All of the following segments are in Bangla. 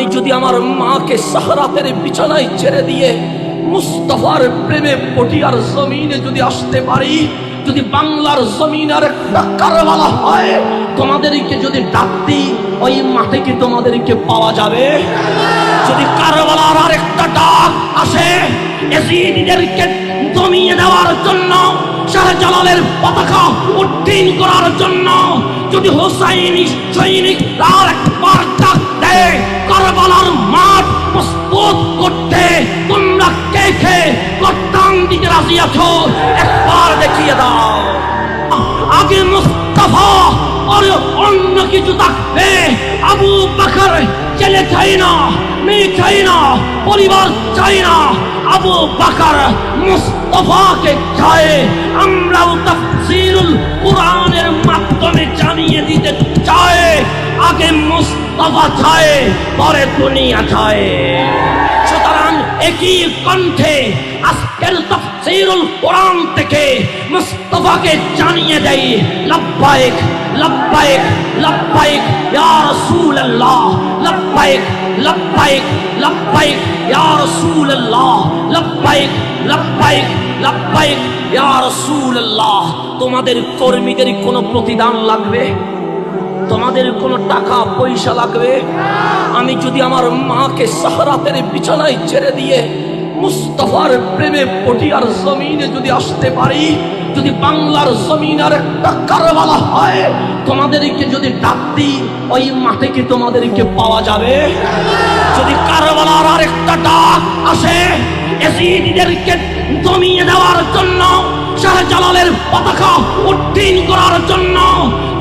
আমি যদি আমার মাকে সাহারাতের বিছানায় ছেড়ে দিয়ে মুস্তাফার প্রেমে পটিয়ার জমিনে যদি আসতে পারি, যদি বাংলার জমিনের একটা কারবালা হয়, তোমাদেরকে যদি ডাক দিই, ওই মাঠে কি তোমাদেরকে পাওয়া যাবে? যদি কারবালার আরেকটা ডাক আসে, এজিদিদেরকে দমিয়ে দেওয়ার জন্য, শাহজালালের পতাকা উড্ডীন করার জন্য, যদি হোসাইনি সৈনিক আর একবার ডাক দেয়, কারবালার মাঠ প্রস্তুত করতে তোমরা কে কে কর্তান দিতে রাজি আছো? একবার দেখিয়ে দাও। আগে মুস্তাফা আর অন্য কিছু থাকবে। আবু বকর ছেলে চাই না, মেয়ে চাই না, পরিবার চাই না, আবু বকর মুস্তাফাকে চায়। আমরাও তাফসীরুল কুরআনের মাধ্যমে জানিয়ে দিতে চাই, আগে মুস্তাফা চায়, পরে দুনিয়া চায়। সুতরাং একই কণ্ঠে আজকের তাফসীরুল কুরআন থেকে মুস্তাফাকে জানিয়ে দেই, লব্বাইক লব্বাইক লব্বাইক ইয়া রাসূলুল্লাহ, লব্বাইক লব্বাইক লব্বাইক ইয়া রাসূলুল্লাহ, লব্বাইক লব্বাইক লব্বাইক ইয়া রাসূলুল্লাহ। তোমাদের কর্মীদের কোনো প্রতিদান লাগবে? তোমাদের কোনো টাকা পয়সা লাগবে? আমি যদি আমার মাকে সাহারাতের বিছানায় ছেড়ে দিয়ে মুস্তাফার প্রেমে পটিয়ার জমিনে যদি আসতে পারি, যদি বাংলার জমিনের একটা কারবালা হয়, তোমাদেরকে যদি ডাক দিই, ওই মাঠে কি তোমাদেরকে পাওয়া যাবে? যদি কারবালার আরেকটা ডাক আসে, এজিদিদেরকে দমিয়ে দেওয়ার জন্য, শাহজালালের পতাকা উড্ডীন করার জন্য,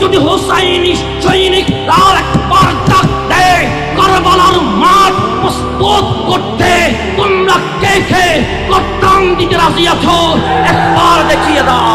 যদি হোসাইনি সৈনিক আর একবার ডাক দেয়, কারবালার মাঠ প্রস্তুত করতে তোমরা কে কে কর্তান দিতে রাজি আছো? একবার দেখিয়ে দাও।